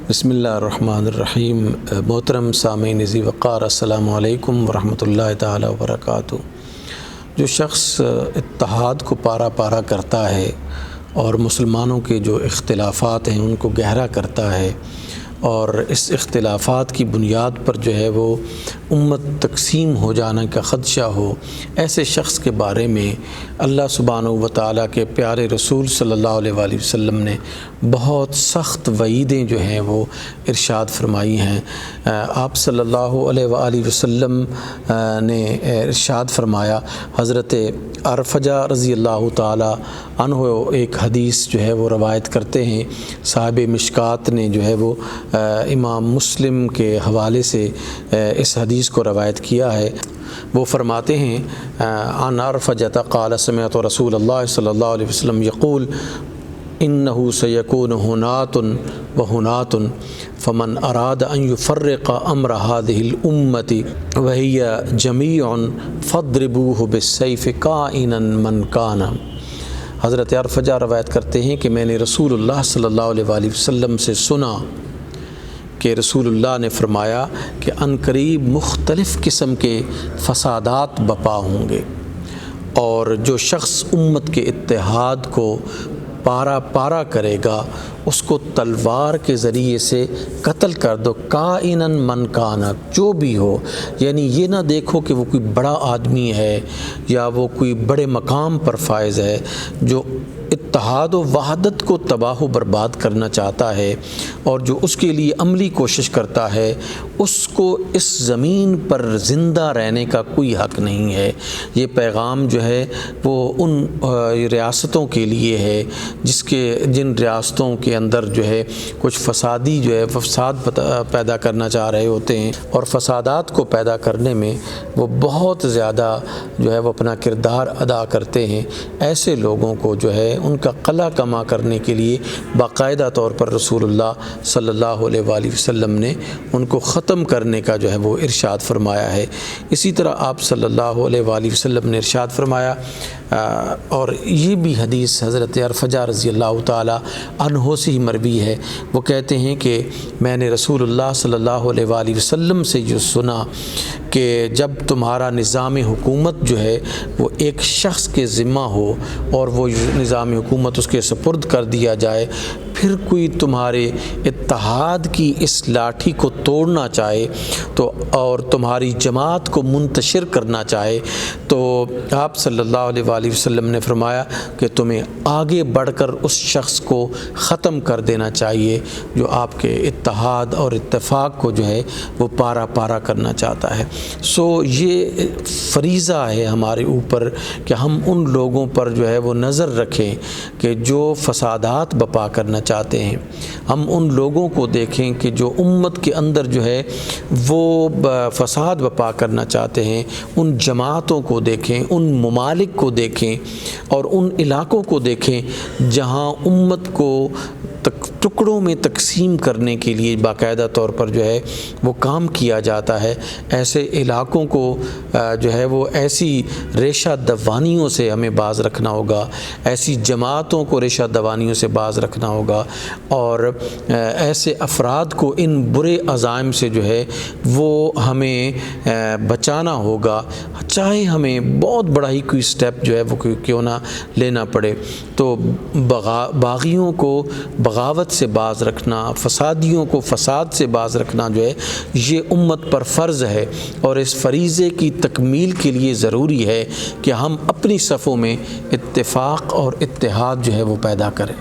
بسم اللہ الرحمن الرحیم۔ محترم سامعین ذی وقار، السلام علیکم ورحمۃ اللہ تعالی وبرکاتہ۔ جو شخص اتحاد کو پارا پارا کرتا ہے اور مسلمانوں کے جو اختلافات ہیں ان کو گہرا کرتا ہے اور اس اختلافات کی بنیاد پر جو ہے وہ امت تقسیم ہو جانے کا خدشہ ہو، ایسے شخص کے بارے میں اللہ سبحانہ و تعالیٰ کے پیارے رسول صلی اللہ علیہ وآلہ وسلم نے بہت سخت وعیدیں جو ہیں وہ ارشاد فرمائی ہیں۔ آپ صلی اللہ علیہ وآلہ وسلم نے ارشاد فرمایا، حضرت ارفجہ رضی اللہ تعالیٰ عنہ ایک حدیث جو ہے وہ روایت کرتے ہیں، صاحب مشکات نے جو ہے وہ امام مسلم کے حوالے سے اس حدیث کو روایت کیا ہے۔ وہ فرماتے ہیں، عن ارفجہ قال سمعت رسول اللہ صلی اللہ علیہ وسلم یقول انہ سیکون ہنات وہنات فمن اراد ان یفرق امر هذه الامة وهي جميع فاضربوه بالسیف کائنا من کان۔ حضرت ارفجہ روایت کرتے ہیں کہ میں نے رسول اللہ صلی اللہ علیہ وآلہ وسلم سے سنا کہ رسول اللہ نے فرمایا کہ عنقریب مختلف قسم کے فسادات بپا ہوں گے، اور جو شخص امت کے اتحاد کو پارا پارا کرے گا اس کو تلوار کے ذریعے سے قتل کر دو، کائنا من کانا، جو بھی ہو۔ یعنی یہ نہ دیکھو کہ وہ کوئی بڑا آدمی ہے یا وہ کوئی بڑے مقام پر فائز ہے، جو اتحاد و وحدت کو تباہ و برباد کرنا چاہتا ہے اور جو اس کے لیے عملی کوشش کرتا ہے، اس کو اس زمین پر زندہ رہنے کا کوئی حق نہیں ہے۔ یہ پیغام جو ہے وہ ان ریاستوں کے لیے ہے جن ریاستوں کے اندر جو ہے کچھ فسادی جو ہے فساد پیدا کرنا چاہ رہے ہوتے ہیں، اور فسادات کو پیدا کرنے میں وہ بہت زیادہ جو ہے وہ اپنا کردار ادا کرتے ہیں۔ ایسے لوگوں کو جو ہے ان کا قلع کما کرنے کے لیے باقاعدہ طور پر رسول اللہ صلی اللہ علیہ وآلہ وسلم نے ان کو ختم کرنے کا جو ہے وہ ارشاد فرمایا ہے۔ اسی طرح آپ صلی اللہ علیہ وآلہ وسلم نے ارشاد فرمایا، اور یہ بھی حدیث حضرت ارفجہ رضی اللہ تعالی عنہ سے ہی مروی ہے، وہ کہتے ہیں کہ میں نے رسول اللہ صلی اللہ علیہ وآلہ وسلم سے جو سنا کہ جب تمہارا نظام حکومت جو ہے وہ ایک شخص کے ذمہ ہو اور وہ نظام حکومت اس کے سپرد کر دیا جائے، پھر کوئی تمہارے اتحاد کی اس لاٹھی کو توڑنا چاہے تو اور تمہاری جماعت کو منتشر کرنا چاہے، تو آپ صلی اللہ علیہ وآلہ وسلم نے فرمایا کہ تمہیں آگے بڑھ کر اس شخص کو ختم کر دینا چاہیے جو آپ کے اتحاد اور اتفاق کو جو ہے وہ پارا پارا کرنا چاہتا ہے۔ سو یہ فریضہ ہے ہمارے اوپر کہ ہم ان لوگوں پر جو ہے وہ نظر رکھیں کہ جو فسادات بپا کرنا چاہتے ہیں، ہم ان لوگوں کو دیکھیں کہ جو امت کے اندر جو ہے وہ فساد بپا کرنا چاہتے ہیں، ان جماعتوں کو دیکھیں، ان ممالک کو دیکھیں اور ان علاقوں کو دیکھیں جہاں امت کو ٹکڑوں میں تقسیم کرنے کے لیے باقاعدہ طور پر جو ہے وہ کام کیا جاتا ہے۔ ایسے علاقوں کو جو ہے وہ ایسی ریشہ دوانیوں سے ہمیں باز رکھنا ہوگا، ایسی جماعتوں کو ریشہ دوانیوں سے باز رکھنا ہوگا، اور ایسے افراد کو ان برے عزائم سے جو ہے وہ ہمیں بچانا ہوگا، چاہے ہمیں بہت بڑا ہی کوئی سٹیپ جو ہے وہ کیوں نہ لینا پڑے۔ تو باغیوں کو بغاوت سے باز رکھنا، فسادیوں کو فساد سے باز رکھنا جو ہے یہ امت پر فرض ہے، اور اس فریضے کی تکمیل کے لیے ضروری ہے کہ ہم اپنی صفوں میں اتفاق اور اتحاد جو ہے وہ پیدا کریں۔